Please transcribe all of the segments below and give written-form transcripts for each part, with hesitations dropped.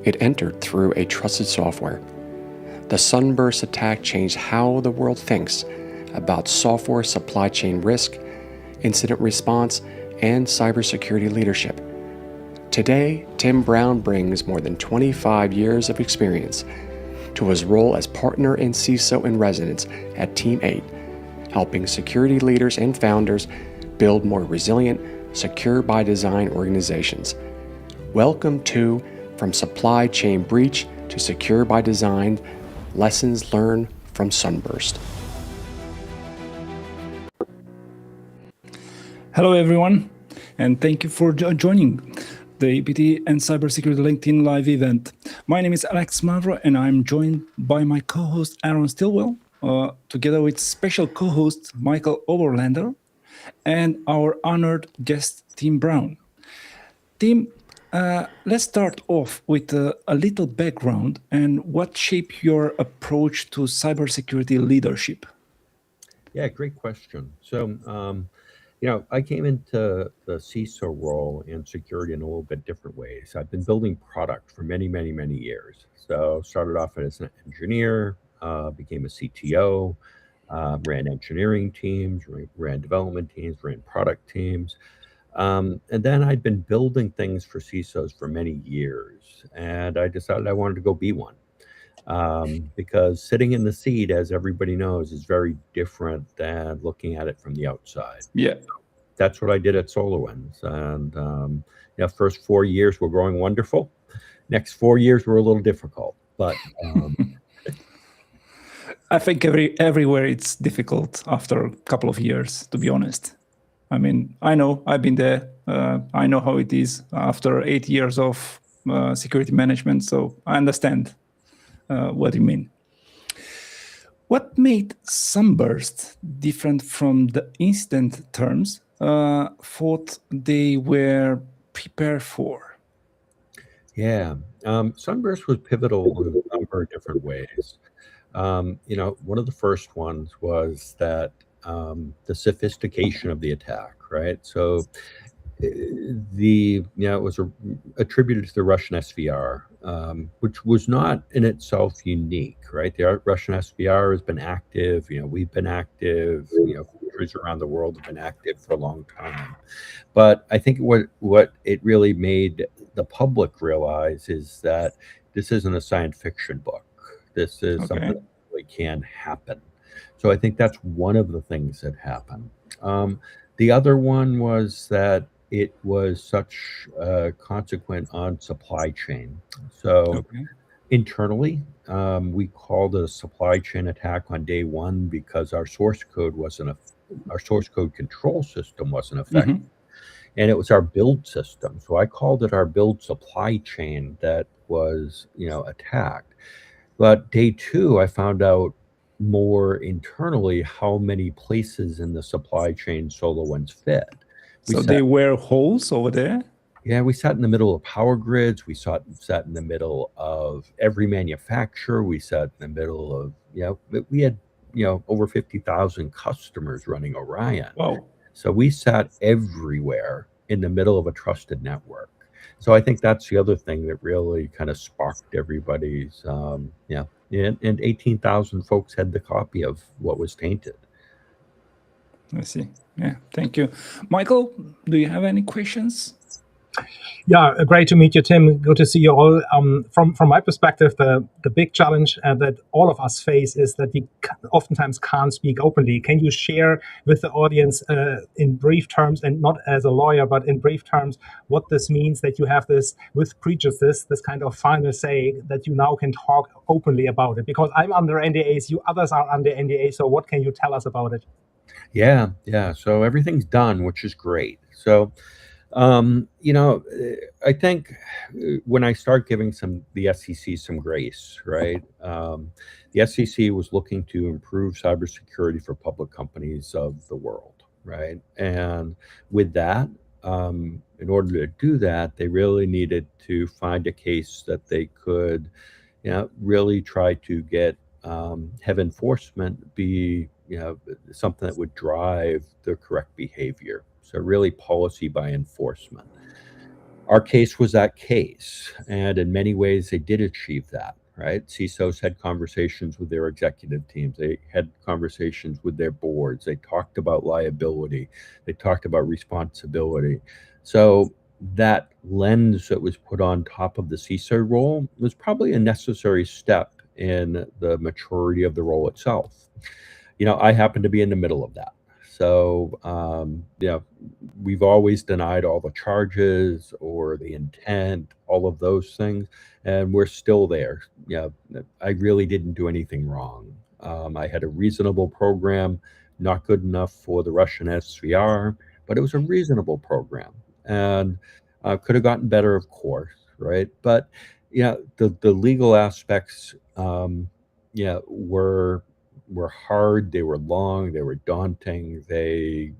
It entered through a trusted software. The Sunburst attack changed how the world thinks about software supply chain risk, incident response, and cybersecurity leadership. Today, Tim Brown brings more than 25 years of experience to his role as partner and CISO in residence at Team 8, helping security leaders and founders build more resilient, secure by design organizations. Welcome to From Supply Chain Breach to Secure by Design, Lessons Learned from Sunburst. Hello, everyone, and thank you for joining the APT and Cybersecurity LinkedIn live event. My name is Alex Mavro, and I'm joined by my co-host Aaron Stilwell, together with special co-host Michael Oberlander, and our honored guest Tim Brown. Tim, let's start off with a little background and what shaped your approach to cybersecurity leadership. Yeah, great question. So, I came into the CISO role in security in a little bit different ways. I've been building product for many, many, many years. So started off as an engineer, became a CTO, ran engineering teams, ran development teams, ran product teams. And then I'd been building things for CISOs for many years. And I decided I wanted to go be one. Because sitting in the seat, as everybody knows, is very different than looking at it from the outside. Yeah. That's what I did at SolarWinds. And first 4 years were going wonderful. Next 4 years were a little difficult. But I think everywhere it's difficult after a couple of years, to be honest. I mean, I know, I've been there. I know how it is after 8 years of security management. So I understand what you mean. What made Sunburst different from the incident terms thought they were prepared for? Yeah, Sunburst was pivotal in a number of different ways. One of the first ones was that the sophistication of the attack, right? So it was attributed to the Russian SVR, which was not in itself unique, right? The Russian SVR has been active. We've been active. Countries around the world have been active for a long time. But I think what it really made the public realize is that this isn't a science fiction book. This is something that really can happen. So I think that's one of the things that happened. The other one was that it was such a consequence on supply chain. So internally, we called it a supply chain attack on day one because our source code control system wasn't effective. Mm-hmm. And it was our build system. So I called it our build supply chain that was, attacked. But day two, I found out more internally how many places in the supply chain SolarWinds fit. They were holes over there? Yeah, we sat in the middle of power grids. We sat in the middle of every manufacturer. We sat in the middle of, we had, over 50,000 customers running Orion. Wow. So we sat everywhere in the middle of a trusted network. So I think that's the other thing that really kind of sparked everybody's, and 18,000 folks had the copy of what was tainted. I see. Yeah, thank you. Michael, do you have any questions? Yeah, great to meet you, Tim. Good to see you all. From my perspective, the big challenge that all of us face is that we oftentimes can't speak openly. Can you share with the audience in brief terms, and not as a lawyer, but in brief terms, what this means that you have this with prejudice, this kind of final say that you now can talk openly about it? Because I'm under NDAs, you others are under NDA, so what can you tell us about it? Yeah. So everything's done, which is great. So, I think when I start giving the SEC some grace, right? The SEC was looking to improve cybersecurity for public companies of the world, right? And with that, in order to do that, they really needed to find a case that they could, really try to have enforcement be, something that would drive the correct behavior. So really policy by enforcement. Our case was that case, and in many ways they did achieve that, right? CISOs had conversations with their executive teams, they had conversations with their boards, they talked about liability, they talked about responsibility. So that lens that was put on top of the CISO role was probably a necessary step in the maturity of the role itself. I happen to be in the middle of that. So, we've always denied all the charges or the intent, all of those things, and we're still there. I really didn't do anything wrong. I had a reasonable program, not good enough for the Russian SVR, but it was a reasonable program, and could have gotten better, of course, right? But the legal aspects, were hard, they were long, they were daunting, they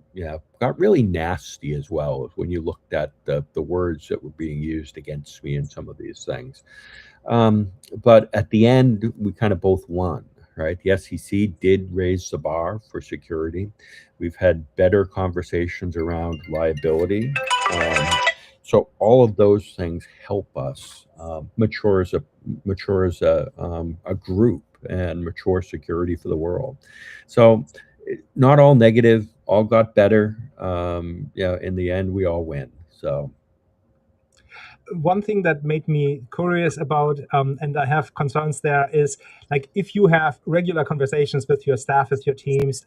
got really nasty as well when you looked at the words that were being used against me in some of these things. But at the end, we kind of both won, right? The SEC did raise the bar for security. We've had better conversations around liability. So all of those things help us mature as a group and mature security for the world. So not all negative, all got better. In the end, we all win. So one thing that made me curious about, and I have concerns there, is like if you have regular conversations with your staff, with your teams,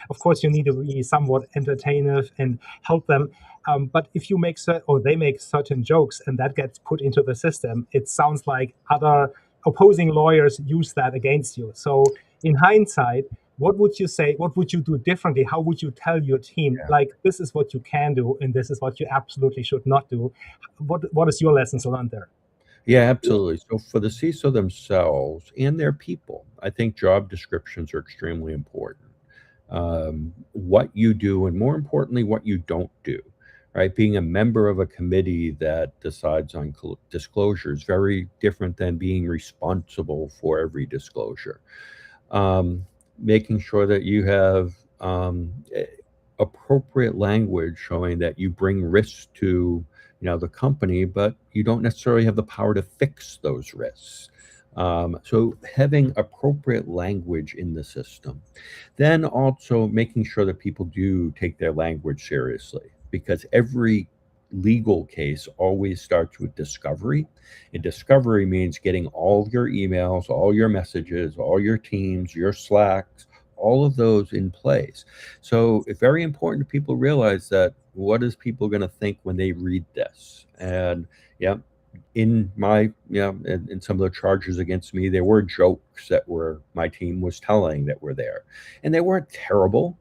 of course you need to be somewhat entertaintive and help them. But if you make or they make certain jokes and that gets put into the system, it sounds like other opposing lawyers use that against you. So in hindsight, what would you say? What would you do differently? How would you tell your team, like, this is what you can do and this is what you absolutely should not do? What is your lessons learned there? Yeah, absolutely. So for the CISO themselves and their people, I think job descriptions are extremely important. What you do, and more importantly, what you don't do, right? Being a member of a committee that decides on disclosure is very different than being responsible for every disclosure. Making sure that you have appropriate language showing that you bring risks to the company, but you don't necessarily have the power to fix those risks. So having appropriate language in the system, then also making sure that people do take their language seriously, because every legal case always starts with discovery. And discovery means getting all of your emails, all your messages, all your teams, your Slacks, all of those in place. So it's very important that people realize that what is people going to think when they read this? And in my in some of the charges against me, there were jokes that were my team was telling that were there, and they weren't terrible.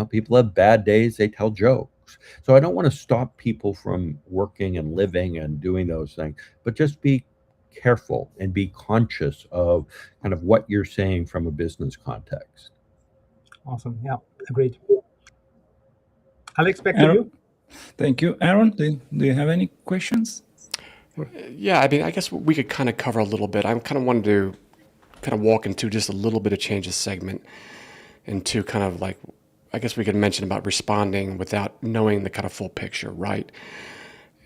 People have bad days, they tell jokes. So I don't want to stop people from working and living and doing those things, but just be careful and be conscious of kind of what you're saying from a business context. Awesome. Yeah, agreed. Alex, back to you. Thank you. Aaron, do you have any questions? Yeah, I mean, I guess we could kind of cover a little bit. I kind of wanted to kind of walk into just a little bit of change the segment into kind of like, I guess we could mention about responding without knowing the kind of full picture, right?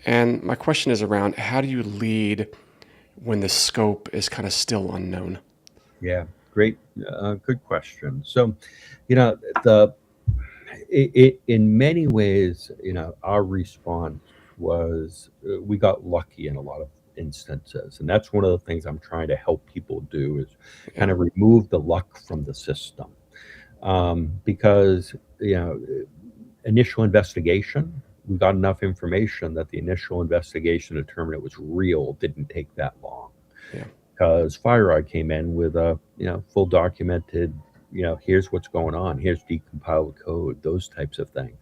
And my question is around how do you lead when the scope is kind of still unknown? Yeah, great, good question. So, in many ways, our response was we got lucky in a lot of instances, and that's one of the things I'm trying to help people do is kind of remove the luck from the system, because initial investigation, we got enough information that the initial investigation to determine it was real didn't take that long. Yeah. Because FireEye came in with a full documented, here's what's going on, here's decompiled code, those types of things.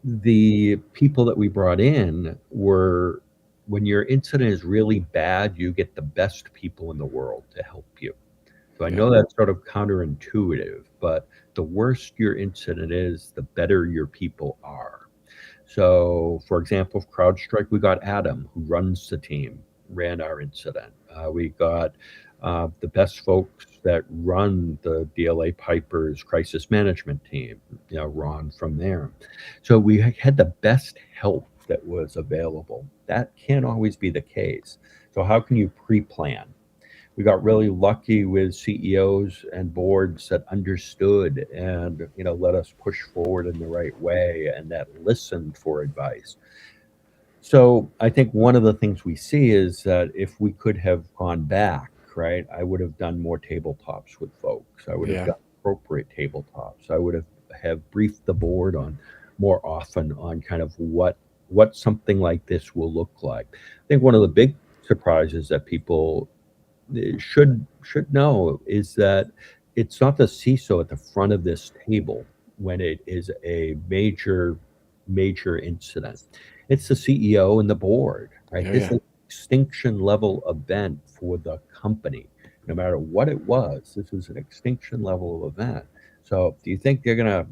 The people that we brought in were, when your incident is really bad, you get the best people in the world to help you. So I know that's sort of counterintuitive, but the worse your incident is, the better your people are. So, for example, CrowdStrike, we got Adam, who runs the team, ran our incident. We got the best folks that run the DLA Piper's crisis management team, Ron from there. So we had the best help that was available. That can't always be the case. So how can you pre-plan? We got really lucky with CEOs and boards that understood and let us push forward in the right way and that listened for advice. So I think one of the things we see is that if we could have gone back, right, I would have done more tabletops with folks. I would have Yeah. done appropriate tabletops. I would have briefed the board on more often on kind of what something like this will look like. I think one of the big surprises that people should know is that it's not the CISO at the front of this table when it is a major incident. It's the CEO and the board, right? Yeah. This Yeah. is an extinction level event for the company. No matter what it was, this is an extinction level of event. So do you think they're gonna,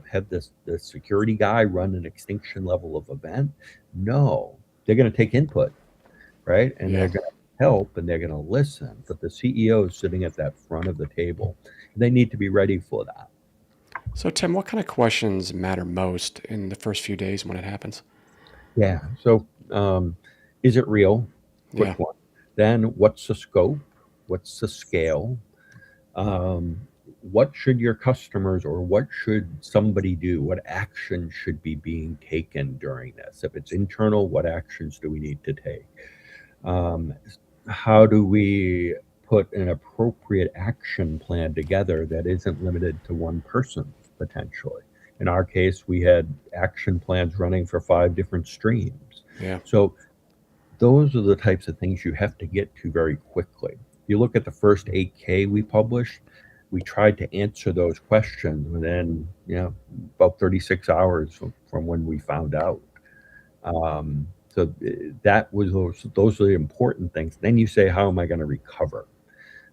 have the security guy run an extinction level of event? No. They're gonna take input, right? And they're Yeah. gonna help and they're gonna listen. But the CEO is sitting at that front of the table. They need to be ready for that. So, Tim, what kind of questions matter most in the first few days when it happens? Yeah. So, is it real? Yeah. Quick one. Then, what's the scope? What's the scale? Um, what should your customers or what should somebody do? What action should be being taken during this? If it's internal, what actions do we need to take? Um, how do we put an appropriate action plan together that isn't limited to one person potentially? In our case, we had action plans running for 5 different streams. Yeah. So those are the types of things you have to get to very quickly. You look at the first 8K we published, we tried to answer those questions within, about 36 hours from when we found out. So that was those are the important things. Then you say, how am I going to recover?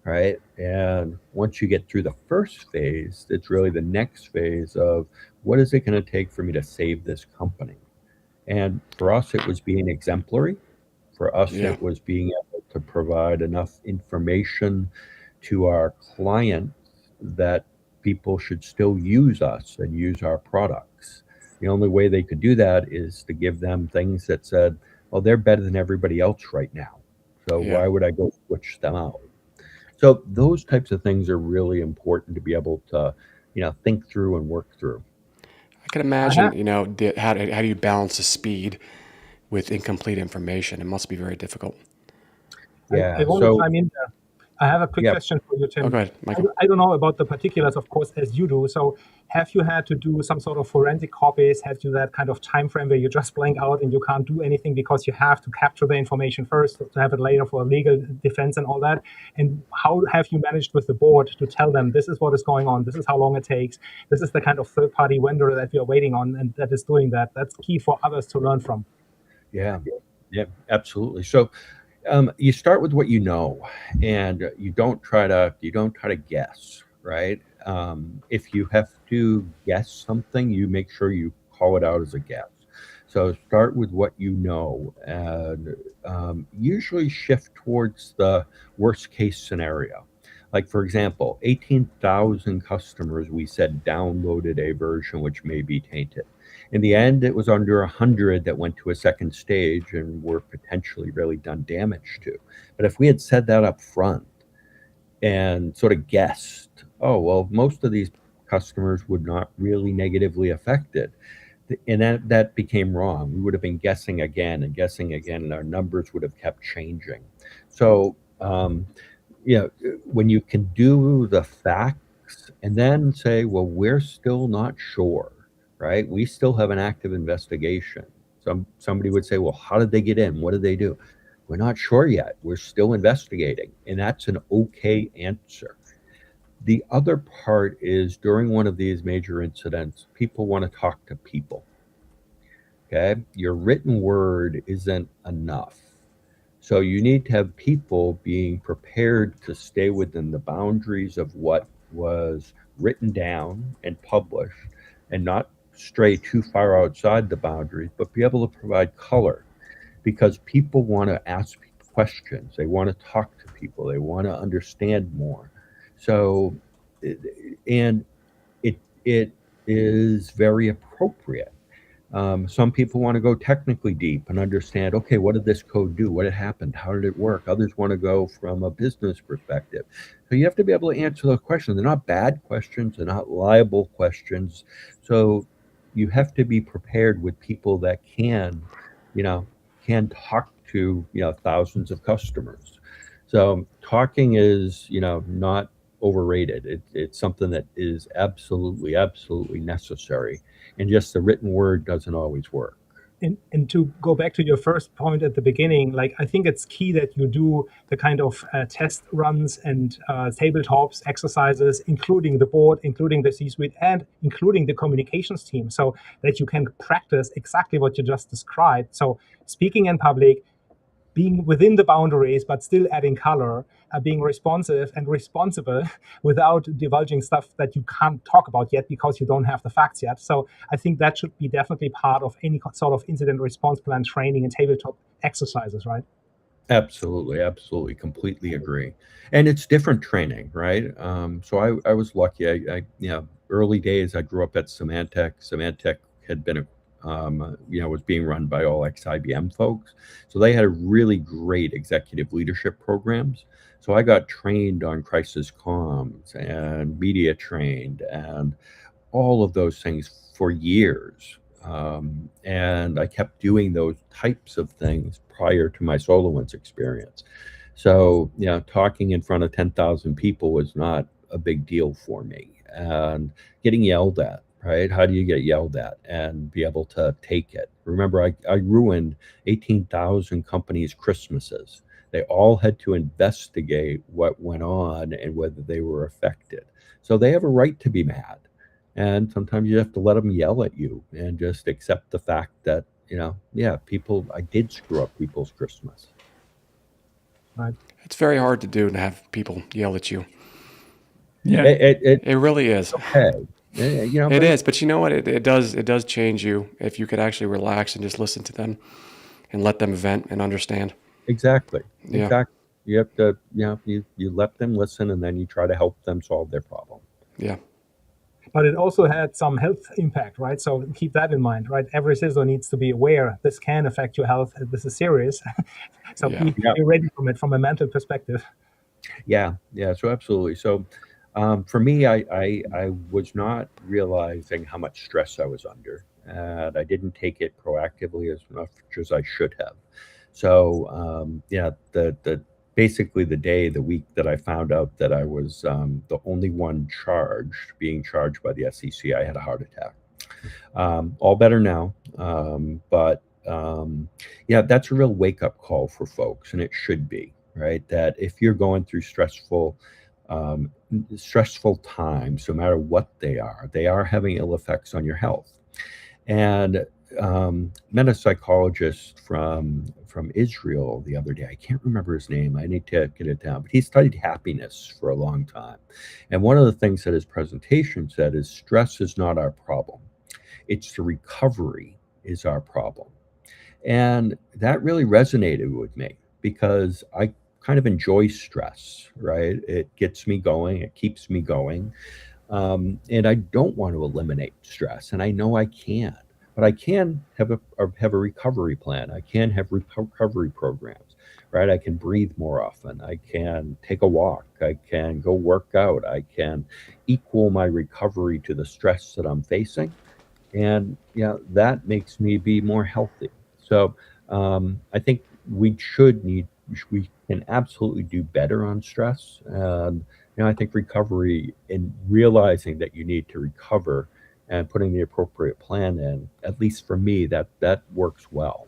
Right. And once you get through the first phase, it's really the next phase of what is it going to take for me to save this company? And for us, it was being exemplary. For us, Yeah. it was being able to provide enough information to our clients that people should still use us and use our products. The only way they could do that is to give them things that said, well, they're better than everybody else right now. So Yeah. why would I go switch them out? So those types of things are really important to be able to, think through and work through. I can I imagine, have, how do you balance the speed with incomplete information? It must be very difficult. I Yeah. want to So chime in there. I have a quick yeah, question for you, Oh, Tim. go ahead, Michael. I don't know about the particulars, of course, as you do. So, have you had to do some sort of forensic copies? Have you that kind of time frame where you just blank out and you can't do anything because you have to capture the information first to have it later for legal defense and all that? And how have you managed with the board to tell them this is what is going on, this is how long it takes, this is the kind of third-party vendor that we are waiting on, and that is doing that? That's key for others to learn from. yeah, yeah, absolutely. So you start with what you know, and you don't try to guess, right? If you have to guess something, you make sure you call it out as a guess. So start with what you know, and usually shift towards the worst case scenario. Like for example, 18,000 customers we said downloaded a version which may be tainted. In the end, it was under 100 that went to a second stage and were potentially really done damage to. But if we had said that up front and sort of guessed, oh, well, most of these customers would not really negatively affected, and that became wrong. We would have been guessing again, and our numbers would have kept changing. So, when you can do the facts and then say, well, we're still not sure, right? We still have an active investigation. Somebody would say, well, how did they get in? What did they do? We're not sure yet. We're still investigating. And that's an okay answer. The other part is during one of these major incidents, people want to talk to people. Okay. Your written word isn't enough. So you need to have people being prepared to stay within the boundaries of what was written down and published and not stray too far outside the boundaries, but be able to provide color because people want to ask questions. They want to talk to people. They want to understand more. So, and it is very appropriate. Some people want to go technically deep and understand, okay, what did this code do? What had happened? How did it work? Others want to go from a business perspective. So you have to be able to answer those questions. They're not bad questions. They're not liable questions. So you have to be prepared with people that you know, can talk to, thousands of customers. So talking is, not overrated. It's something that is absolutely, absolutely necessary, and just the written word doesn't always work. And to go back to your first point at the beginning, like I think it's key that you do the kind of test runs and tabletops exercises, including the board, including the C-suite, and including the communications team, so that you can practice exactly what you just described. So speaking in public, being within the boundaries, but still adding color, being responsive and responsible without divulging stuff that you can't talk about yet because you don't have the facts yet. So I think that should be definitely part of any sort of incident response plan training and tabletop exercises, right? Absolutely, absolutely, completely agree. And it's different training, right? So I was lucky. Early days, I grew up at Symantec. Symantec had been was being run by all ex-IBM folks. So they had a really great executive leadership programs. So I got trained on crisis comms and media trained and all of those things for years. And I kept doing those types of things prior to my SolarWinds experience. So, talking in front of 10,000 people was not a big deal for me. And getting yelled at, right? How do you get yelled at and be able to take it? Remember, I ruined 18,000 companies' Christmases. They all had to investigate what went on and whether they were affected. So they have a right to be mad. And sometimes you have to let them yell at you and just accept the fact that, I did screw up people's Christmas. Right. It's very hard to do to have people yell at you. Yeah. It really is. Okay. It But is, but you know what? It does change you if you could actually relax and just listen to them and let them vent and understand. exactly. Yeah, Exactly. You have to, you let them listen and then you try to help them solve their problem. yeah, But it also had some health impact, right? So keep that in mind, right? Every CISO needs to be aware this can affect your health. This is serious. So yeah, Yeah. be ready from it from a mental perspective. Yeah. Yeah. So absolutely. So for me, I was not realizing how much stress I was under, and I didn't take it proactively as much as I should have. So the basically the week that I found out that I was the only one being charged by the SEC, I had a heart attack. All better now, but that's a real wake up call for folks, and it should be right. That if you're going through um, stressful times, no matter what they are having ill effects on your health. And met a psychologist from Israel the other day. I can't remember his name. I need to get it down. But he studied happiness for a long time. And one of the things that his presentation said is stress is not our problem. It's the recovery is our problem. And that really resonated with me because I kind of enjoy stress, right? It gets me going, it keeps me going. And I don't want to eliminate stress, and I know I can, but I can have a recovery plan. I can have recovery programs, right? I can breathe more often. I can take a walk. I can go work out. I can equal my recovery to the stress that I'm facing, and that makes me be more healthy. So I think we can absolutely do better on stress, and I think recovery and realizing that you need to recover and putting the appropriate plan in, at least for me, that works well.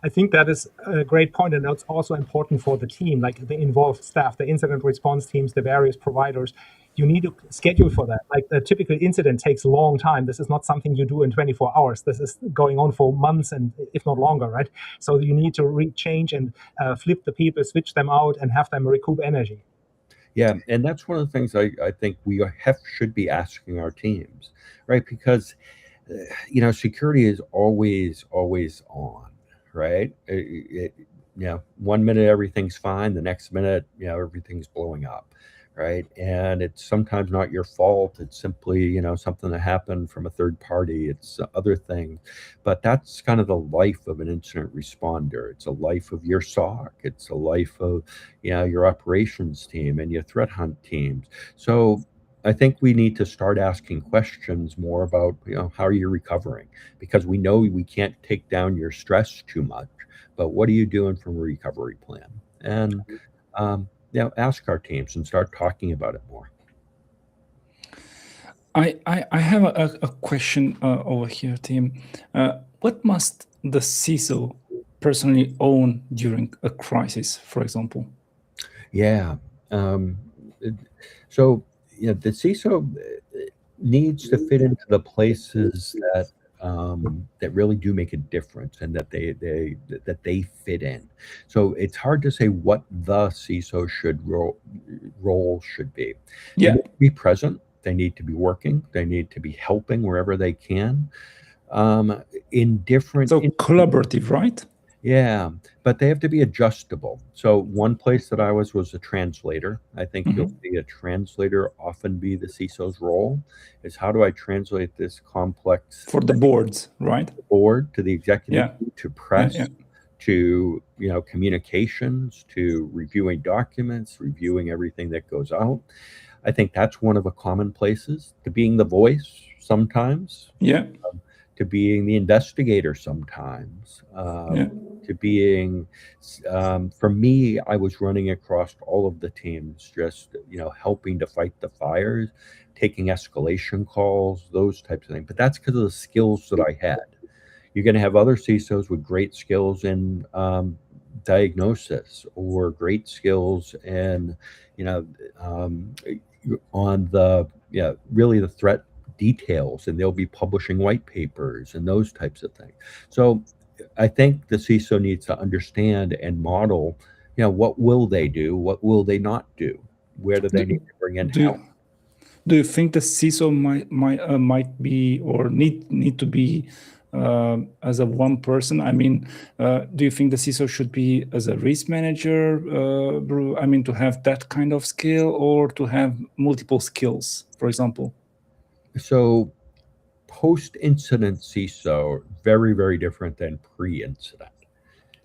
I think that is a great point, and that's also important for the team, like the involved staff, the incident response teams, the various providers. You need to schedule for that. Like a typical incident takes a long time. This is not something you do in 24 hours. This is going on for months and if not longer, right? So you need to change and flip the people, switch them out, and have them recoup energy. Yeah, and that's one of the things I think we should be asking our teams, right? Because security is always on, right? One minute everything's fine, the next minute, everything's blowing up, right? And it's sometimes not your fault. It's simply, something that happened from a third party. It's other things. But that's kind of the life of an incident responder. It's a life of your SOC. It's a life of, your operations team and your threat hunt teams. So I think we need to start asking questions more about, how are you recovering? Because we know we can't take down your stress too much, but what are you doing from a recovery plan? And ask our teams and start talking about it more. I have a question over here, Tim. What must the CISO personally own during a crisis, for example? Yeah. Um, so, the CISO needs to fit into the places that really do make a difference and that they fit in. So it's hard to say what the CISO role should be. They Yeah. need to be present. They need to be working. They need to be helping wherever they can. In different, So collaborative, right? yeah, but they have to be adjustable. So one place that I was a translator. I think you'll Mhm. see a translator often be the CISO's role. Is how do I translate this complex For the boards, right? board to the executive Yeah. team, to Yeah. press, to communications, to reviewing documents, reviewing everything that goes out. I think that's one of the common places. To being the voice sometimes, Yeah. to being the investigator sometimes, Yeah. to being, for me, I was running across all of the teams, just, helping to fight the fires, taking escalation calls, those types of things. But that's because of the skills that I had. You're going to have other CISOs with great skills in diagnosis, or great skills in, you know, um, on the, really the threat details, and they'll be publishing white papers and those types of things. So I think the CISO needs to understand and model, what will they do? What will they not do? Where do they need to bring in Do help? you, do you think the CISO might be or need to be as a one person? I mean, do you think the CISO should be as a risk manager? I mean, to have that kind of skill, or to have multiple skills, for example? So post-incident CISO, very, very different than pre-incident.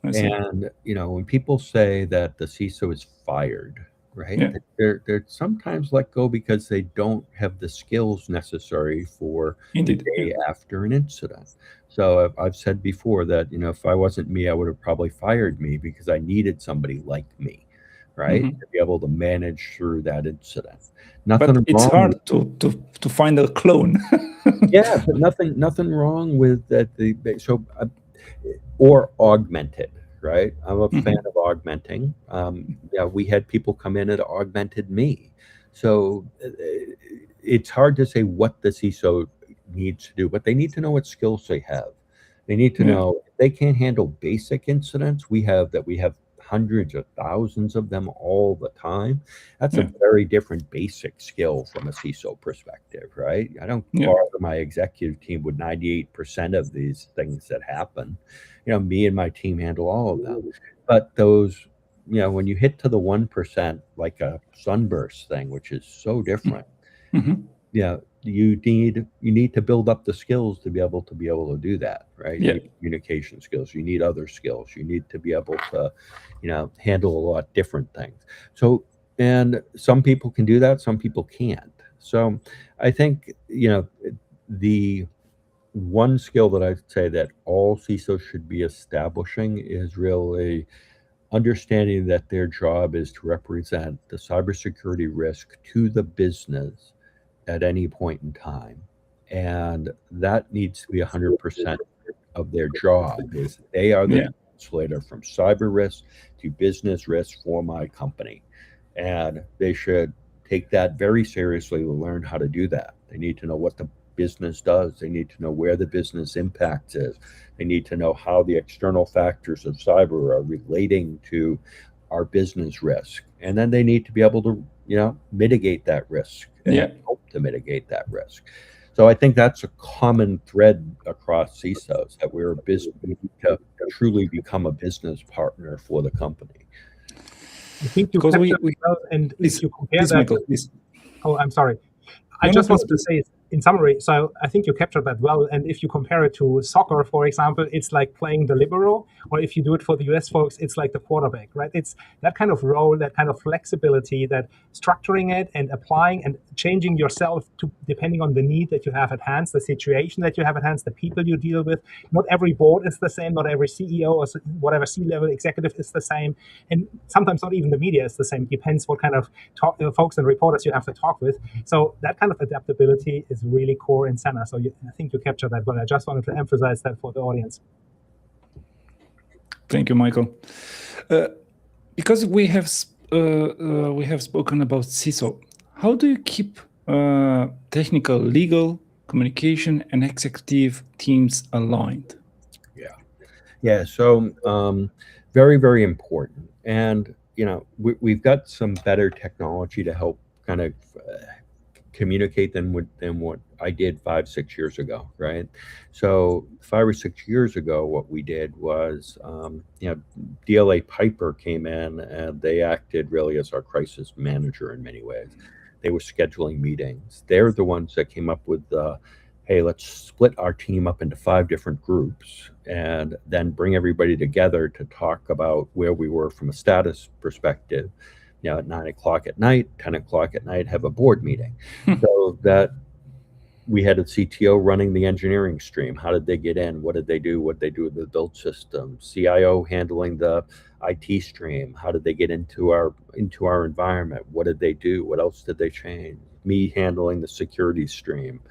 I see. And when people say that the CISO is fired, right? Yeah. They're sometimes let go because they don't have the skills necessary for the Indeed. Yeah. day after an incident. So I've said before that, if I wasn't me, I would have probably fired me, because I needed somebody like me, right? Mhm. To be able to manage through that incident. Nothing But it's wrong. hard to find a clone. Yeah, but nothing wrong with that. Or augmented, right? I'm a fan Mhm. of augmenting. Yeah, we had people come in and augmented me. So it's hard to say what the CISO needs to do, but they need to know what skills they have. They need to Yeah. know if they can't handle basic incidents. We have hundreds of thousands of them all the time. That's a Yeah. very different basic skill from a CISO perspective, right? I don't Yeah. bother my executive team with 98% of these things that happen. Me and my team handle all of them. But those, when you hit to the 1%, like a sunburst thing, which is so different, Mhm. you need to build up the skills to be able to do that, right? You Yeah. need communication skills, you need other skills, you need to be able to, handle a lot different things. So, and some people can do that, some people can't. So I think, the one skill that I'd say that all CISOs should be establishing is really understanding that their job is to represent the cybersecurity risk to the business at any point in time. And that needs to be 100% of their job, is they are the Yeah. translator from cyber risk to business risk for my company. And they should take that very seriously to learn how to do that. They need to know what the business does. They need to know where the business impact is. They need to know how the external factors of cyber are relating to our business risk. And then they need to be able to, mitigate that risk and Yeah. help to mitigate that risk. So I think that's a common thread across CISOs, that we need to truly become a business partner for the company. I think you because captured it well, and please, if you compare please, that Michael, with, please. oh, I'm sorry. I No, no, just please, wanted to please. say, in summary, so I think you captured that well. And if you compare it to soccer, for example, it's like playing the libero, or if you do it for the US folks, it's like the quarterback, right? It's that kind of role, that kind of flexibility, that structuring it and applying and changing yourself to depending on the need that you have at hand, the situation that you have at hand, the people you deal with. Not every board is the same, not every CEO or whatever C-level executive is the same, and sometimes not even the media is the same. Depends what kind of folks and reporters you have to talk with. So that kind of adaptability is really core in Senna. So I think you captured that well. I just wanted to emphasize that for the audience. Thank you, Michael. Because we have spoken about CISO, how do you keep technical, legal, communication, and executive teams aligned? Yeah. So very, very important. And we've got some better technology to help kind of communicate than what I did 5-6 years ago, right? So 5 or 6 years ago, what we did was, DLA Piper came in and they acted really as our crisis manager in many ways. They were scheduling meetings. They're the ones that came up with the, hey, let's split our team up into 5 different groups and then bring everybody together to talk about where we were from a status perspective. At 9 o'clock at night, 10 o'clock at night, have a board meeting. So that we had a CTO running the engineering stream. How did they get in? What did they do? What did they do with the build system? CIO handling the IT stream. How did they get into our environment? What did they do? What else did they change? Me handling the security stream.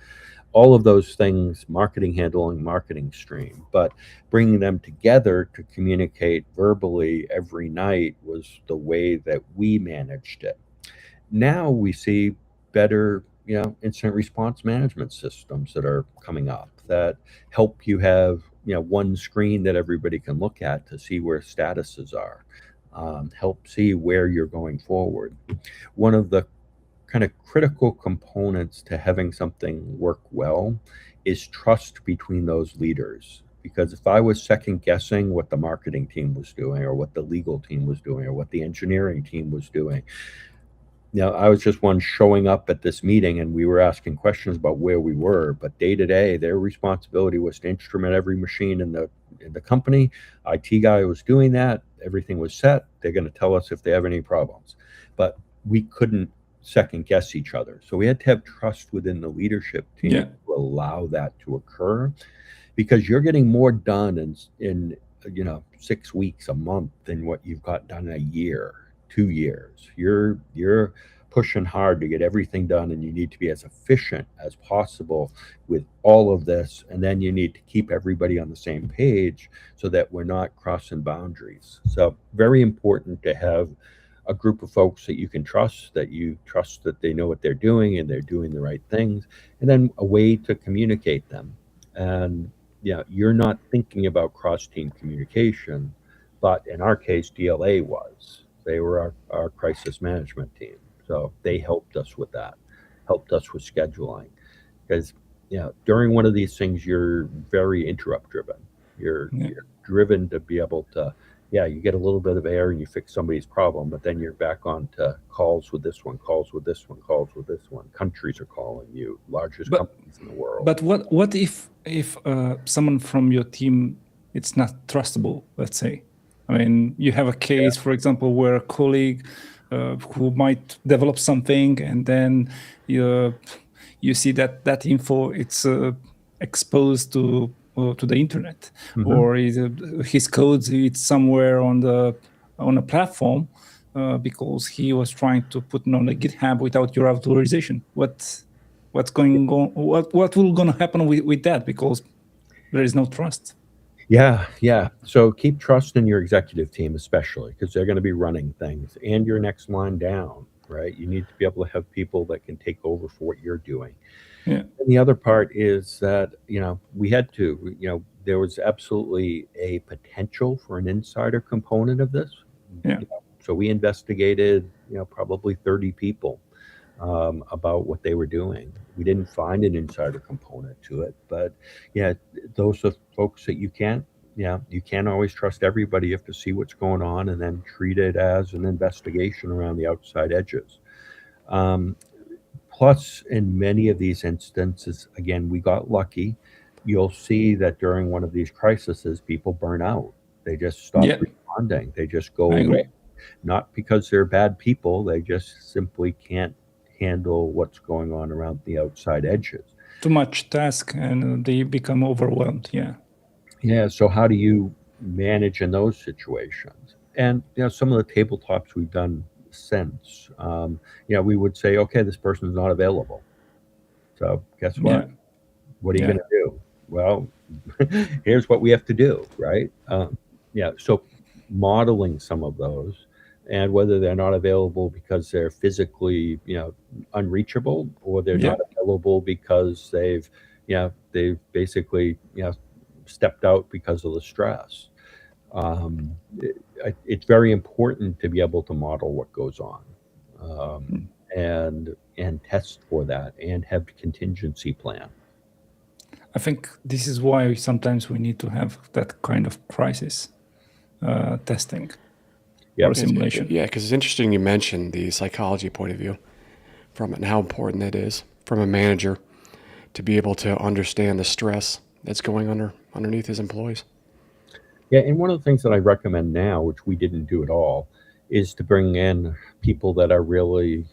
All of those things, marketing handling marketing stream, but bringing them together to communicate verbally every night was the way that we managed it. Now we see better, incident response management systems that are coming up that help you have, one screen that everybody can look at to see where statuses are, help see where you're going forward. One of the kind of critical components to having something work well is trust between those leaders. Because if I was second guessing what the marketing team was doing or what the legal team was doing or what the engineering team was doing, I was just one showing up at this meeting and we were asking questions about where we were, but day to day, their responsibility was to instrument every machine in the company. IT guy was doing that. Everything was set. They're going to tell us if they have any problems, but we couldn't second guess each other. So we had to have trust within the leadership team to allow that to occur, because you're getting more done in 6 weeks, a month than what you've got done in a year, 2 years. You're pushing hard to get everything done, and you need to be as efficient as possible with all of this. And then you need to keep everybody on the same page so that we're not crossing boundaries. So very important to have a group of folks that you can trust, that you trust that they know what they're doing and they're doing the right things, and then a way to communicate them. And you're not thinking about cross-team communication, but in our case, DLA was. They were our crisis management team. So they helped us with that, helped us with scheduling. Because during one of these things, you're very interrupt driven. You're driven to be able to, you get a little bit of air and you fix somebody's problem, but then you're back on to calls with this one, calls with this one, calls with this one. Countries are calling you, largest companies in the world. But what if someone from your team, it's not trustable, let's say? I mean, you have a case, for example, where a colleague who might develop something, and then you see that info it's exposed to the internet, or his code it's somewhere on a platform because he was trying to put it on a GitHub without your authorization. What's going on? What will gonna happen with that? Because there is no trust. Yeah. So keep trust in your executive team, especially because they're going to be running things, and your next line down, right? You need to be able to have people that can take over for what you're doing. Yeah. And the other part is that, we had to, there was absolutely a potential for an insider component of this. Yeah. So we investigated, probably 30 people about what they were doing. We didn't find an insider component to it, but those are folks that you can't you can't always trust everybody. You have to see what's going on and then treat it as an investigation around the outside edges. Um, Plus, in many of these instances, again, we got lucky. You'll see that during one of these crises, people burn out. They just stop Yeah, responding. They just go I away. agree. Not because they're bad people, they just simply can't handle what's going on around the outside edges. Too much task and they become overwhelmed. Yeah. Yeah, so how do you manage in those situations? And some of the tabletops we've done since, we would say, okay, this person is not available. So guess what? Yeah. What are you Yeah. going to do? Well, here's what we have to do, right? So modeling some of those, and whether they're not available because they're physically, unreachable, or they're Yeah. not available because they've basically, stepped out because of the stress. It's very important to be able to model what goes on, and test for that and have a contingency plan. I think this is why sometimes we need to have that kind of crisis testing or simulation. Yeah, because it's interesting you mentioned the psychology point of view from it and how important it is from a manager to be able to understand the stress that's going underneath his employees. Yeah, and one of the things that I recommend now, which we didn't do at all, is to bring in people that are really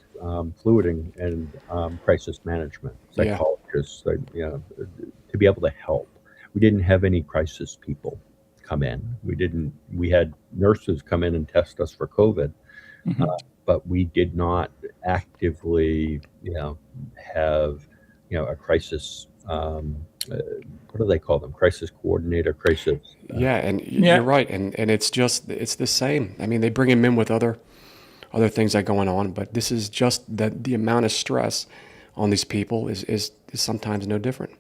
fluid in crisis management, Yeah. psychologists, to be able to help. We didn't have any crisis people come in. We had nurses come in and test us for COVID, but we did not actively, have, a crisis. What do they call them? Crisis coordinator, crisis. Yeah, and Yeah. you're right, and it's the same. I mean, they bring him in with other things that are going on, but this is just the amount of stress on these people is sometimes no different.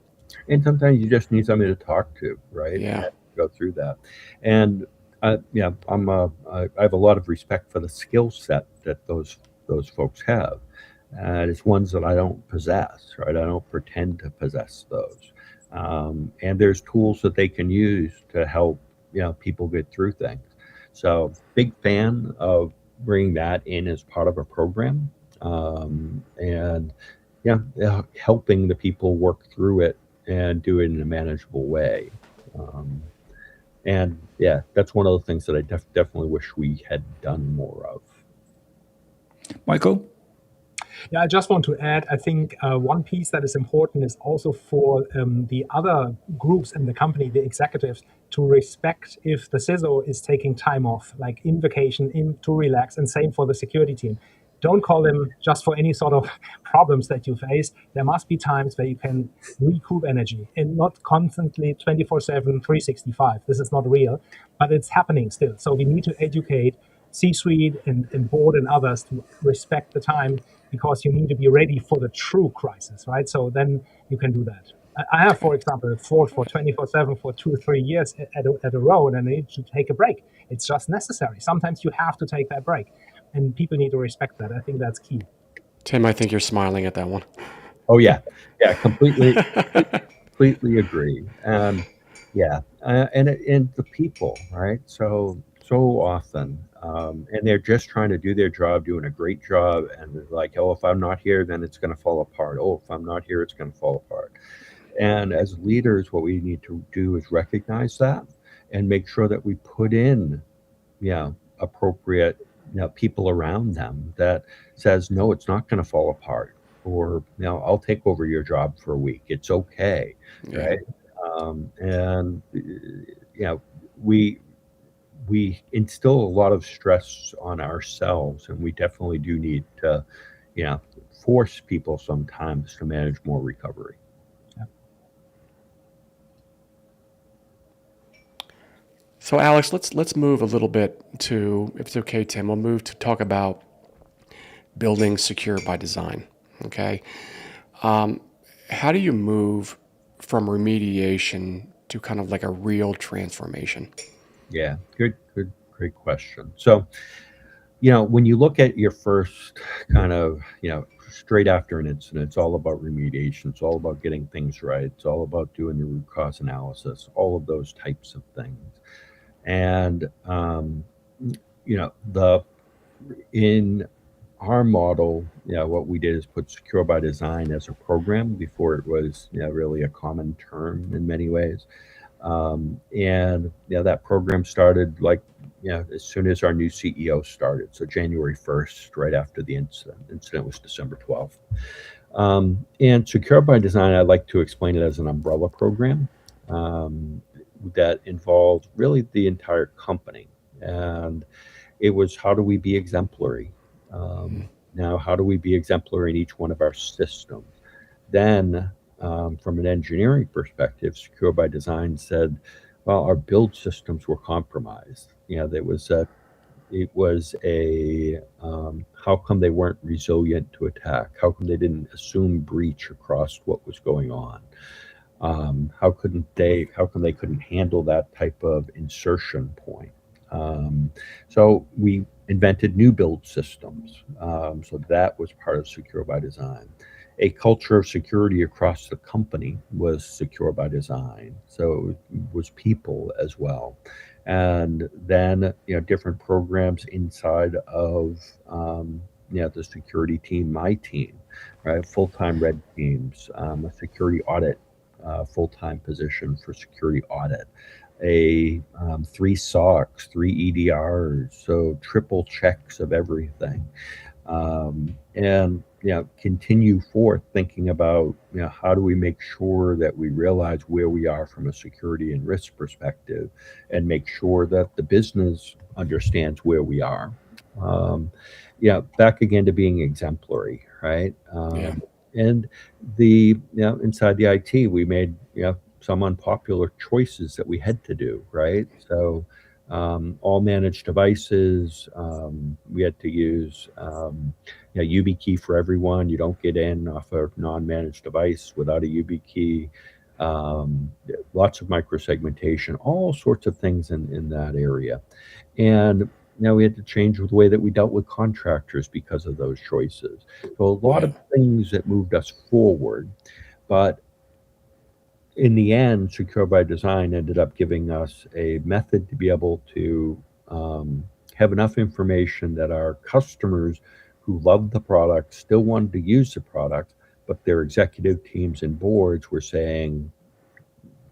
And sometimes you just need somebody to talk to, right? Yeah. And go through that. And I have a lot of respect for the skill set that those folks have, and it's ones that I don't possess, right? I don't pretend to possess those. And there's tools that they can use to help people get through things. So big fan of bringing that in as part of a program, and helping the people work through it and do it in a manageable way. And that's one of the things that I definitely wish we had done more of. Michael? Yeah, I just want to add, I think one piece that is important is also for the other groups in the company, the executives, to respect if the CISO is taking time off, like in vacation, to relax, and same for the security team. Don't call them just for any sort of problems that you face. There must be times where you can recoup energy and not constantly 24/7, 365. This is not real, but it's happening still. So we need to educate C-suite and board and others to respect the time, because you need to be ready for the true crisis, right? So then you can do that. I have, for example, fought for 24/7 for 2 or 3 years at a row, and I need to take a break. It's just necessary. Sometimes you have to take that break, and people need to respect that. I think that's key. Tim, I think you're smiling at that one. Oh yeah, completely agree. And the people, right? So often, and they're just trying to do their job, doing a great job, and they're like, oh, if I'm not here, then it's going to fall apart. Oh, if I'm not here, it's going to fall apart. And as leaders, what we need to do is recognize that and make sure that we put in, appropriate, people around them that says, no, it's not going to fall apart, or I'll take over your job for a week. It's okay, Yeah. right? And we instill a lot of stress on ourselves, and we definitely do need to, force people sometimes to manage more recovery. So Alex, let's move a little bit to, if it's okay, Tim, we'll move to talk about building secure by design. Okay. How do you move from remediation to kind of like a real transformation? Yeah, great question. So, when you look at your first kind of, straight after an incident. It's all about remediation. It's all about getting things right. It's all about doing the root cause analysis, all of those types of things. And, in our model, what we did is put secure by design as a program before it was, really a common term in many ways. And that program started as soon as our new CEO started. So January 1st, right after the incident. Incident was December 12th. And Secure by Design, I like to explain it as an umbrella program that involved really the entire company. And it was, how do we be exemplary? Now, how do we be exemplary in each one of our systems? Then, from an engineering perspective, Secure by Design said, well, our build systems were compromised. It was a how come they weren't resilient to attack? How come they didn't assume breach across what was going on? How come they couldn't handle that type of insertion point? So we invented new build systems. So that was part of Secure by Design. A culture of security across the company was Secure by Design. So it was people as well. And then, different programs inside of, the security team, my team, right? Full-time red teams, a security audit, full-time position for security audit, a 3 SOCs, 3 EDRs, so triple checks of everything. And continue forth thinking about how do we make sure that we realize where we are from a security and risk perspective, and make sure that the business understands where we are. Back again to being exemplary, right? Yeah. And inside the IT, we made some unpopular choices that we had to do, right? So all managed devices, we had to use YubiKey for everyone. You don't get in off a non-managed device without a YubiKey. Lots of microsegmentation, all sorts of things in that area. And now we had to change the way that we dealt with contractors because of those choices. So a lot of things that moved us forward, but in the end, Secure by Design ended up giving us a method to be able to have enough information that our customers who loved the product still wanted to use the product, but their executive teams and boards were saying,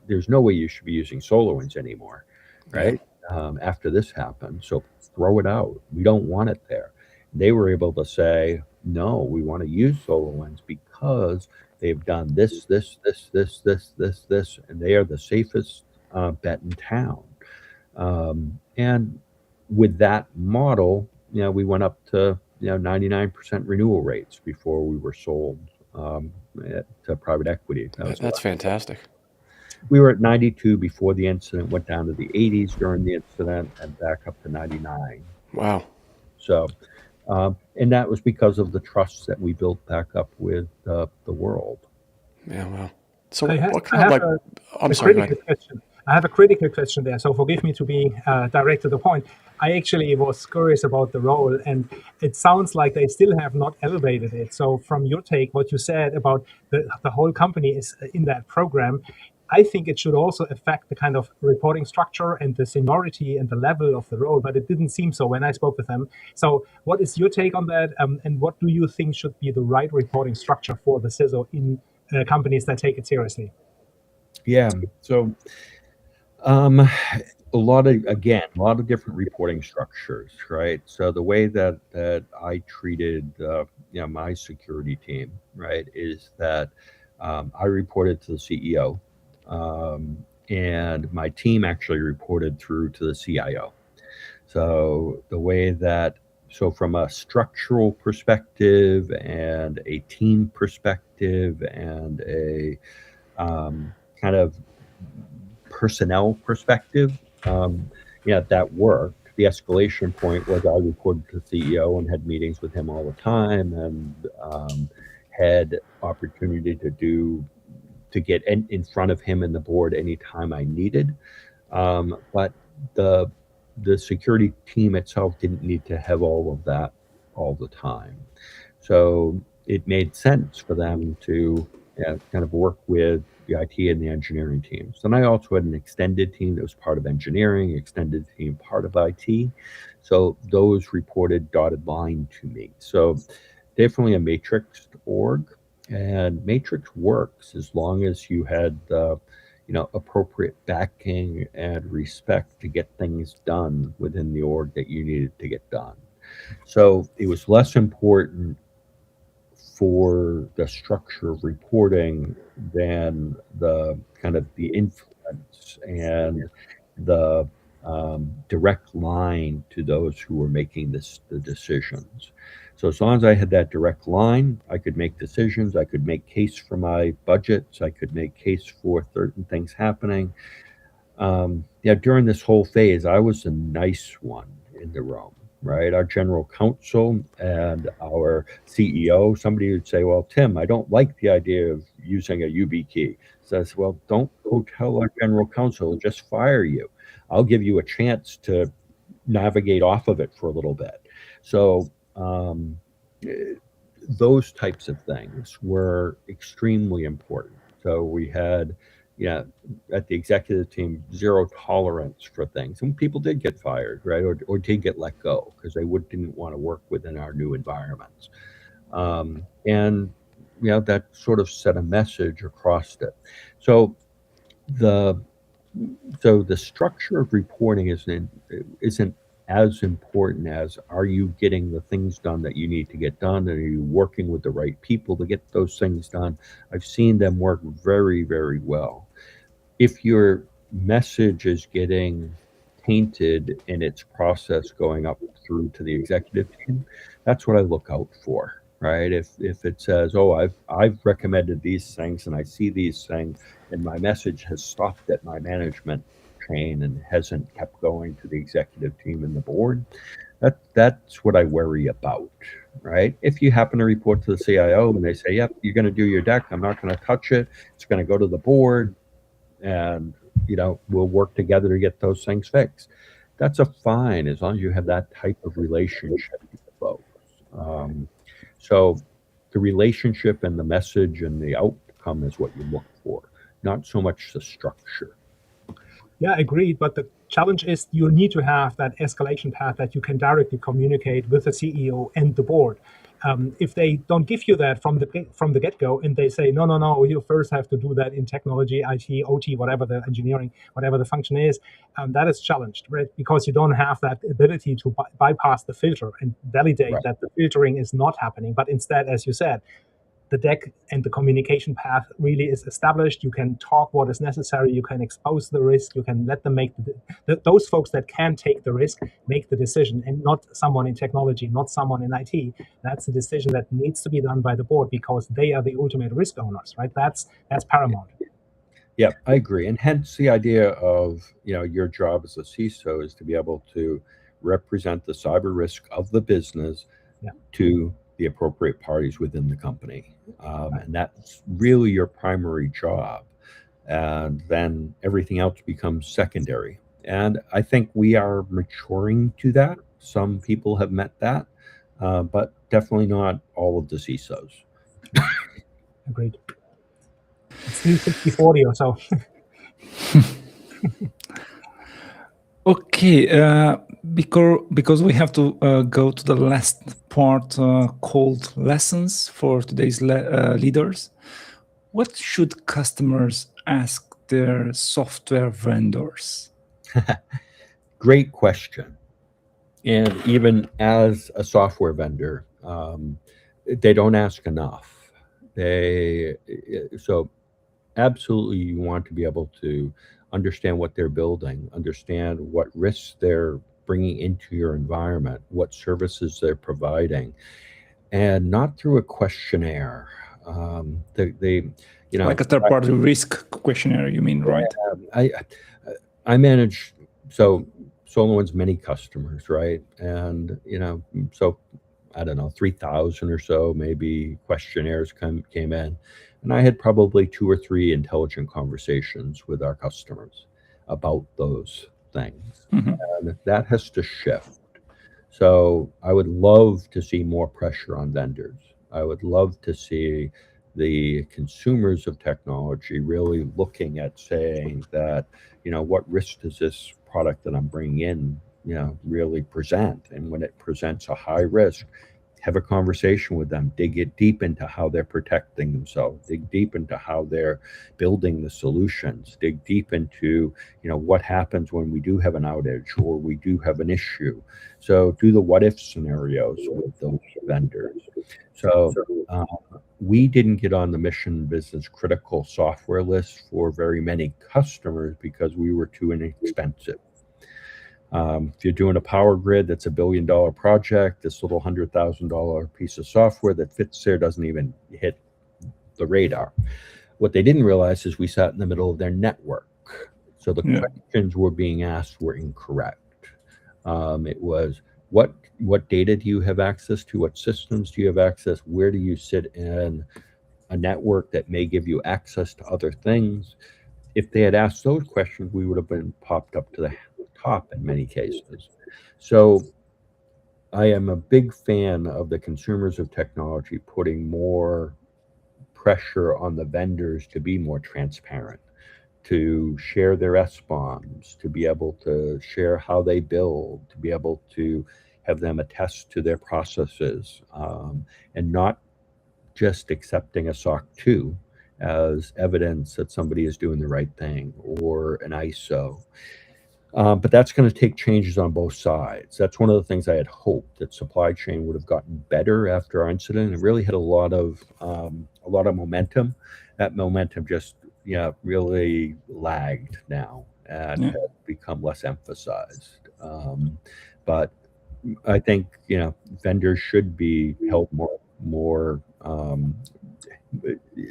there's no way you should be using SolarWinds anymore, right? After this happened. So throw it out. We don't want it there. They were able to say, no, we want to use SolarWinds because they've done this, and they are the safest bet in town. And with that model, we went up to 99% renewal rates before we were sold to private equity. That's fantastic. We were at 92 before the incident, went down to the 80s during the incident, and back up to 99. Wow. So, and that was because of the trust that we built back up with the world. Yeah, wow. So I what kind of I'm sorry, go ahead. question. I have a critical question there, so forgive me to be direct to the point. I actually was curious about the role, and it sounds like they still have not elevated it. So from your take, what you said about the whole company is in that program, I think it should also affect the kind of reporting structure and the seniority and the level of the role, but it didn't seem so when I spoke with them. So what is your take on that, and what do you think should be the right reporting structure for the CISO in companies that take it seriously? Yeah, so a lot of different reporting structures, right? So the way that I treated my security team, right, is that I reported to the CEO, and my team actually reported through to the CIO. So from a structural perspective and a team perspective and a kind of personnel perspective, that worked. The escalation point was I reported to the CEO and had meetings with him all the time, and had opportunity to get in front of him and the board anytime I needed. But the security team itself didn't need to have all of that all the time. So it made sense for them to kind of work with the IT and the engineering teams. And I also had an extended team that was part of engineering, extended team part of IT. So those reported dotted line to me. So definitely a matrixed org, and matrix works as long as you had appropriate backing and respect to get things done within the org that you needed to get done. So it was less important for the structure of reporting than the kind of the influence and the direct line to those who were making the decisions. So as long as I had that direct line, I could make decisions. I could make case for my budgets. I could make case for certain things happening. During this whole phase, I was the nice one in the room, right? Our general counsel and our CEO, somebody would say, well, Tim, I don't like the idea of using a YubiKey. Says, well, don't go tell our general counsel, he'll just fire you. I'll give you a chance to navigate off of it for a little bit. So those types of things were extremely important. So we had, at the executive team, zero tolerance for things. And people did get fired, right? Or did get let go because they didn't want to work within our new environments. And that sort of set a message across it. So the structure of reporting isn't as important as, are you getting the things done that you need to get done? And are you working with the right people to get those things done? I've seen them work very, very well. If your message is getting tainted in its process going up through to the executive team, that's what I look out for, right? If it says, oh, I've recommended these things and I see these things and my message has stopped at my management chain and hasn't kept going to the executive team and the board, that's what I worry about, right? If you happen to report to the CIO and they say, yep, you're going to do your deck, I'm not going to touch it, it's going to go to the board, and we'll work together to get those things fixed. That's a fine as long as you have that type of relationship with the folks. So the relationship and the message and the outcome is what you look for, not so much the structure. Yeah, agreed. But the challenge is you need to have that escalation path that you can directly communicate with the CEO and the board. If they don't give you that from the get-go, and they say, no, you first have to do that in technology, IT, OT, whatever the engineering, whatever the function is, that is challenged, right? Because you don't have that ability to bypass the filter and validate Right. that the filtering is not happening. But instead, as you said, the deck and the communication path really is established. You can talk what is necessary. You can expose the risk. You can let them make those folks that can take the risk make the decision, and not someone in technology, not someone in IT. That's a decision that needs to be done by the board because they are the ultimate risk owners, right? That's paramount. Yeah, I agree. And hence the idea of, your job as a CISO is to be able to represent the cyber risk of the business to the appropriate parties within the company. And that's really your primary job. And then everything else becomes secondary. And I think we are maturing to that. Some people have met that, but definitely not all of the CISOs. Agreed. It's still 60-40 or so. Okay, because we have to go to the last part called lessons for today's leaders. What should customers ask their software vendors? Great question. And even as a software vendor, they don't ask enough. So absolutely you want to be able to understand what they're building, understand what risks they're bringing into your environment, what services they're providing, and not through a questionnaire. Like a third-party risk questionnaire, you mean, right? I manage SolarWinds many customers, right? And so I don't know, 3,000 or so maybe questionnaires came in. And I had probably 2 or 3 intelligent conversations with our customers about those things. Mm-hmm. And that has to shift. So I would love to see more pressure on vendors I would love to see the consumers of technology really looking at saying that, what risk does this product that I'm bringing in, really present? And when it presents a high risk, have a conversation with them, dig it deep into how they're protecting themselves, dig deep into how they're building the solutions, dig deep into, what happens when we do have an outage or we do have an issue. So do the what if scenarios with those vendors. So we didn't get on the mission business critical software list for very many customers because we were too inexpensive. If you're doing a power grid that's $1 billion project, this little $100,000 piece of software that fits there doesn't even hit the radar. What they didn't realize is we sat in the middle of their network. So the questions were being asked were incorrect. It was, what data do you have access to? What systems do you have access? Where do you sit in a network that may give you access to other things? If they had asked those questions, we would have been popped up to the top in many cases. So I am a big fan of the consumers of technology putting more pressure on the vendors to be more transparent, to share their SBOMs, to be able to share how they build, to be able to have them attest to their processes, and not just accepting a SOC 2 as evidence that somebody is doing the right thing or an ISO. But that's going to take changes on both sides. That's one of the things I had hoped, that supply chain would have gotten better after our incident. It really had a lot of momentum. That momentum just really lagged now and has become less emphasized. But I think vendors should be held more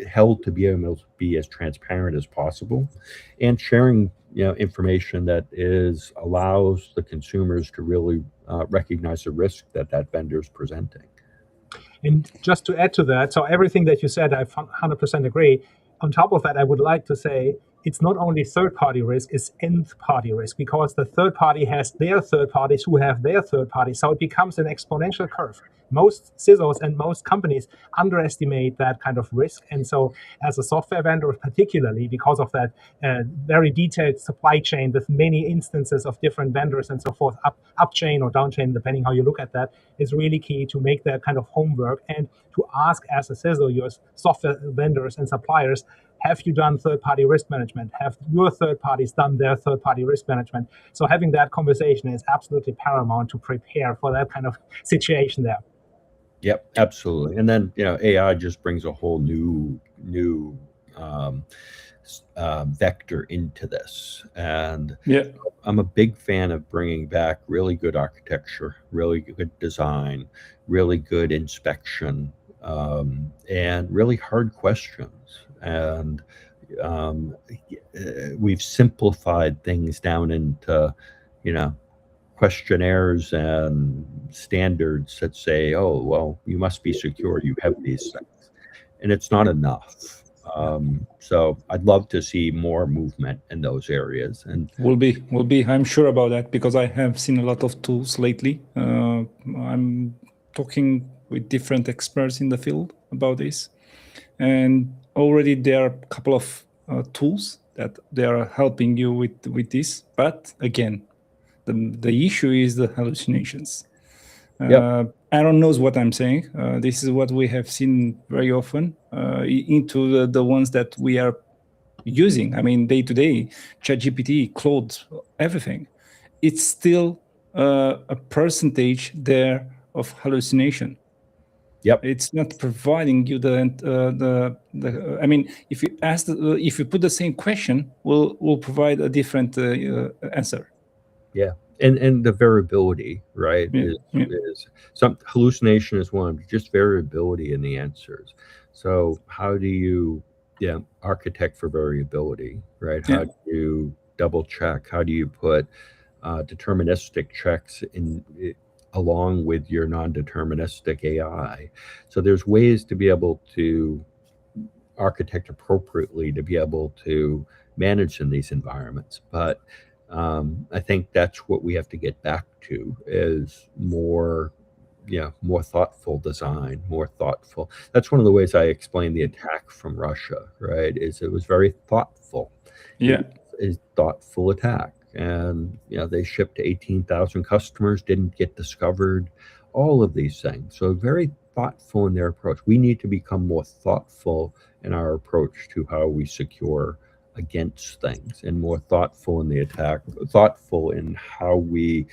held to be able to be as transparent as possible, and sharing information that allows the consumers to really recognize the risk that vendor is presenting. And just to add to that, so everything that you said, I 100% agree. On top of that, I would like to say it's not only third-party risk, it's nth-party risk, because the third party has their third parties who have their third parties. So it becomes an exponential curve. Most CISOs and most companies underestimate that kind of risk. And so as a software vendor, particularly because of that very detailed supply chain with many instances of different vendors and so forth, up chain or down chain, depending how you look at that, is really key to make that kind of homework and to ask as a CISO, your software vendors and suppliers, have you done third-party risk management? Have your third parties done their third-party risk management? So having that conversation is absolutely paramount to prepare for that kind of situation there. Yep, absolutely. And then AI just brings a whole new vector into this. And I'm a big fan of bringing back really good architecture, really good design, really good inspection, and really hard questions. And we've simplified things down into, questionnaires and standards that say, oh, well, you must be secure, you have these things. And it's not enough. So I'd love to see more movement in those areas. And will be. I'm sure about that, because I have seen a lot of tools lately. I'm talking with different experts in the field about this, and already there are a couple of tools that they are helping you with this. But again, the issue is the hallucinations. Aaron knows what I'm saying. This is what we have seen very often into the ones that we are using. I mean, day to day, ChatGPT, Claude, everything. It's still a percentage there of hallucination. It's not providing you the. I mean, if you ask, if you put the same question, we'll provide a different answer. Yeah, and the variability, right? Is some hallucination is one, just variability in the answers. So how do you architect for variability, right? How do you double check? How do you put deterministic checks in along with your non-deterministic AI? So there's ways to be able to architect appropriately to be able to manage in these environments. But I think that's what we have to get back to, is more more thoughtful design, more thoughtful. That's one of the ways I explain the attack from Russia, right? Is it was very thoughtful. It Yeah. was a thoughtful attack, and they shipped to 18,000 customers, didn't get discovered, all of these things. So very thoughtful in their approach. We need to become more thoughtful in our approach to how we secure against things, and more thoughtful in the attack, thoughtful in how we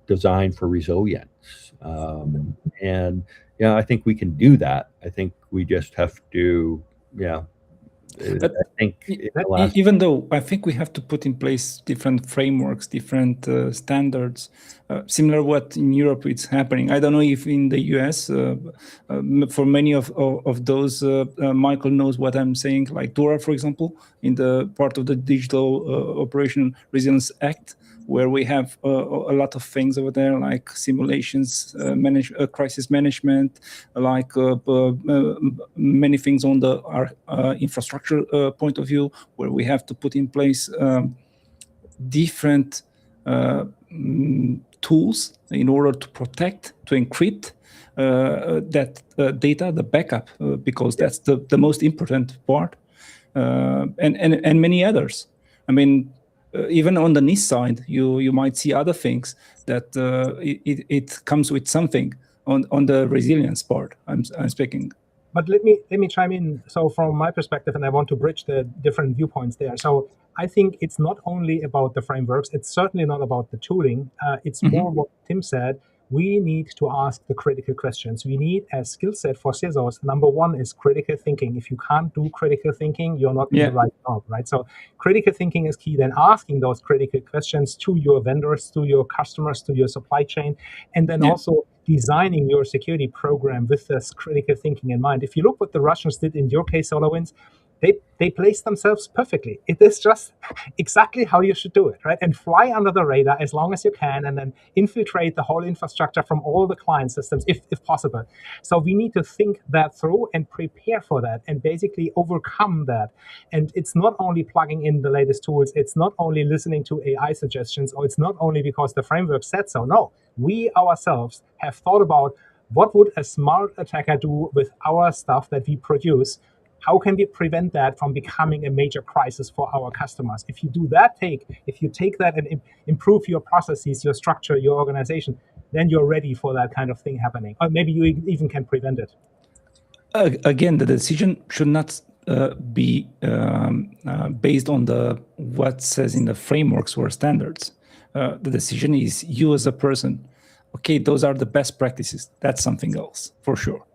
design for resilience. And I think we can do that. I think we just have to, But I think in the last even though I think we have to put in place different frameworks, different standards, similar what in Europe it's happening. I don't know if in the US, for many of those, Michael knows what I'm saying, like DORA, for example, in the part of the Digital Operation Resilience Act, where we have a lot of things over there, like simulations, crisis management, like many things on our infrastructure point of view, where we have to put in place different tools in order to protect, to encrypt that data, the backup, because that's the most important part, and many others. I mean, even on the NIST side, you might see other things that it comes with something on the resilience part. I'm speaking. But let me chime in. So from my perspective, and I want to bridge the different viewpoints there. So I think it's not only about the frameworks. It's certainly not about the tooling. It's more what Tim said. We need to ask the critical questions. We need a skill set for CISOs. Number one is critical thinking. If you can't do critical thinking, you're not in the right job, right? So critical thinking is key. Then asking those critical questions to your vendors, to your customers, to your supply chain, and then also designing your security program with this critical thinking in mind. If you look what the Russians did in your case, SolarWinds, they placed themselves perfectly. It is just exactly how you should do it, right? And fly under the radar as long as you can, and then infiltrate the whole infrastructure from all the client systems, if possible. So we need to think that through and prepare for that, and basically overcome that. And it's not only plugging in the latest tools, it's not only listening to AI suggestions, or it's not only because the framework said so. No, we ourselves have thought about what would a smart attacker do with our stuff that we produce. How can we prevent that from becoming a major crisis for our customers? If you do that if you take that and improve your processes, your structure, your organization, then you're ready for that kind of thing happening. Or maybe you even can prevent it. Again, the decision should not be based on what says in the frameworks or standards. The decision is you as a person. Okay, those are the best practices. That's something else, for sure.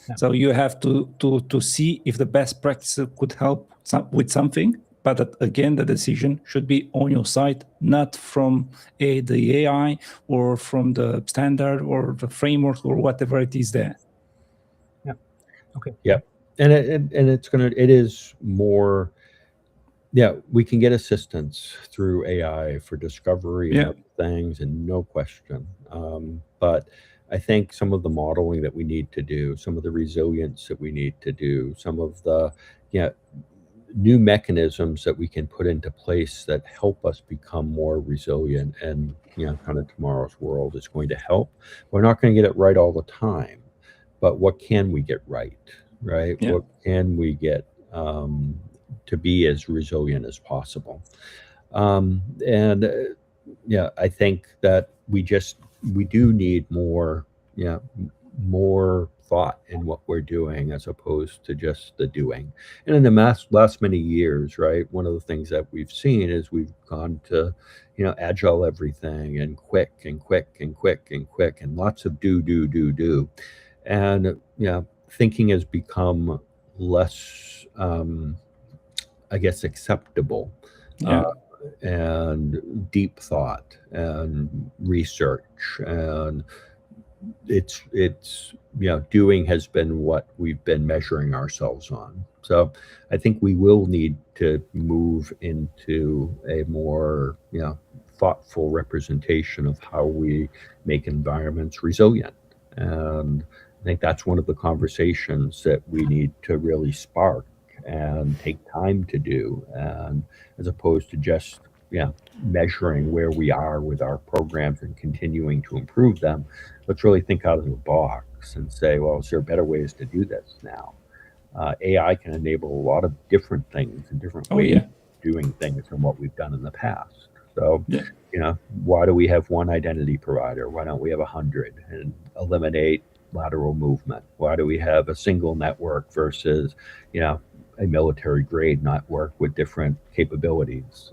Yeah. So you have to see if the best practices could help with something. But again, the decision should be on your side, not from the AI or from the standard or the framework or whatever it is there. Yeah. Okay. Yeah, and it is more. Yeah, we can get assistance through AI for discovery and other things, and no question. But I think some of the modeling that we need to do, some of the resilience that we need to do, some of the new mechanisms that we can put into place that help us become more resilient and kind of tomorrow's world is going to help. We're not going to get it right all the time, but what can we get right? Yeah. What can we get to be as resilient as possible? I think that we do need more thought in what we're doing as opposed to just the doing. And in the last many years, right, one of the things that we've seen is we've gone to agile everything and quick and lots of do, and thinking has become less I guess acceptable. And deep thought and research, and it's doing has been what we've been measuring ourselves on. So I think we will need to move into a more thoughtful representation of how we make environments resilient, and I think that's one of the conversations that we need to really spark and take time to do, and as opposed to just measuring where we are with our programs and continuing to improve them. Let's really think out of the box and say, well, is there better ways to do this now? AI can enable a lot of different things and different ways of doing things than what we've done in the past. So, why do we have one identity provider? Why don't we have 100 and eliminate lateral movement? Why do we have a single network versus, a military grade network with different capabilities?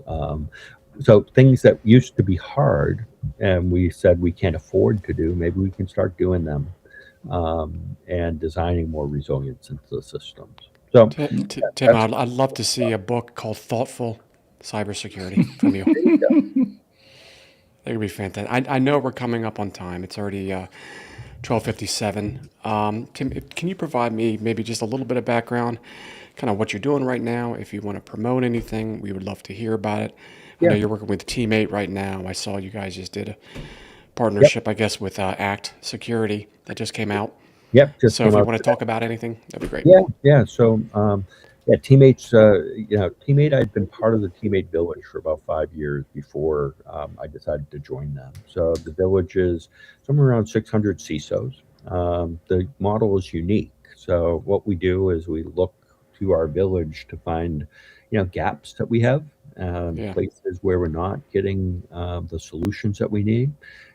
So things that used to be hard and we said we can't afford to do, maybe we can start doing them, and designing more resilience into the systems. So, Tim, I'd love to see a book called Thoughtful Cybersecurity from you. That would be fantastic. I know we're coming up on time. It's already 12:57. Tim, can you provide me maybe just a little bit of background, kind of what you're doing right now? If you want to promote anything, we would love to hear about it. I know you're working with Teammate right now. I saw you guys just did a partnership, I guess, with Act Security that just came out. Just So if came you out want to talk about anything, that'd be great. So, Teammates, Teammate, I'd been part of the Teammate Village for about 5 years before I decided to join them. So the village is somewhere around 600 CISOs. The model is unique. So what we do is we look to our village to find, gaps that we have, places where we're not getting the solutions that we need,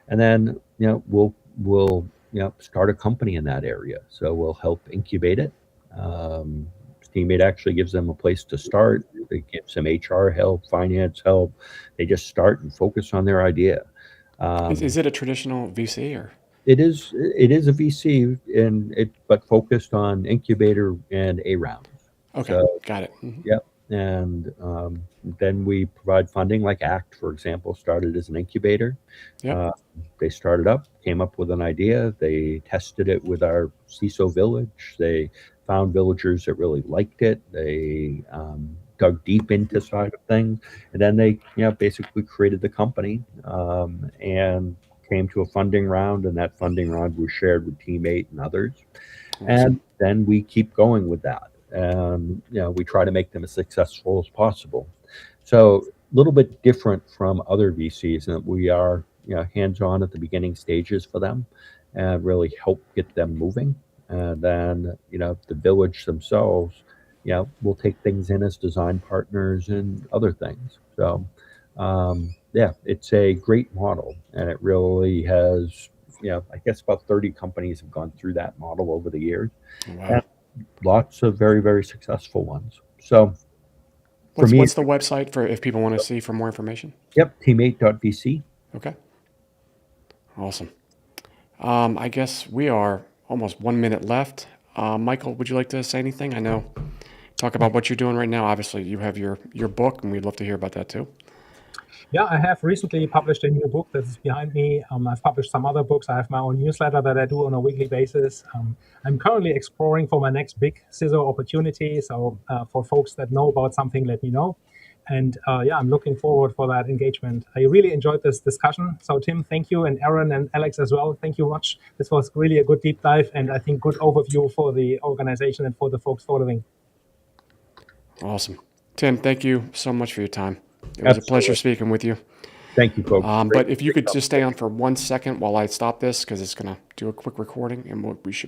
and then we'll start a company in that area. So we'll help incubate it. Teammate actually gives them a place to start. They give some HR help, finance help. They just start and focus on their idea. Is it a traditional VC or? It is a VC, but focused on incubator and A rounds. Okay, So, got it. and then we provide funding, like ACT, for example, started as an incubator. They started up, came up with an idea. They tested it with our CISO village. They found villagers that really liked it. They dug deep into side of things, and then they basically created the company, and came to a funding round, and that funding round was shared with Teammate and others. Awesome. And then we keep going with that. And we try to make them as successful as possible. So a little bit different from other VCs in that we are hands-on at the beginning stages for them and really help get them moving. And then the village themselves will take things in as design partners and other things. So it's a great model, and it really has I guess about 30 companies have gone through that model over the years. Wow. And lots of very, very successful ones. So what's the website for if people want to see for more information? Teammate.vc. Okay. Awesome. I guess we are almost 1 minute left. Michael, would you like to say anything? I know, talk about what you're doing right now. Obviously, you have your book, and we'd love to hear about that too. Yeah, I have recently published a new book that is behind me. I've published some other books. I have my own newsletter that I do on a weekly basis. I'm currently exploring for my next big CISO opportunity. So for folks that know about something, let me know. And I'm looking forward for that engagement. I really enjoyed this discussion. So Tim, thank you, and Aaron and Alex as well. Thank you much. This was really a good deep dive, and I think good overview for the organization and for the folks following. Awesome. Tim, thank you so much for your time. It was a pleasure speaking with you. Thank you, folks. But if you could just stay on for 1 second while I stop this, because it's going to do a quick recording, and we should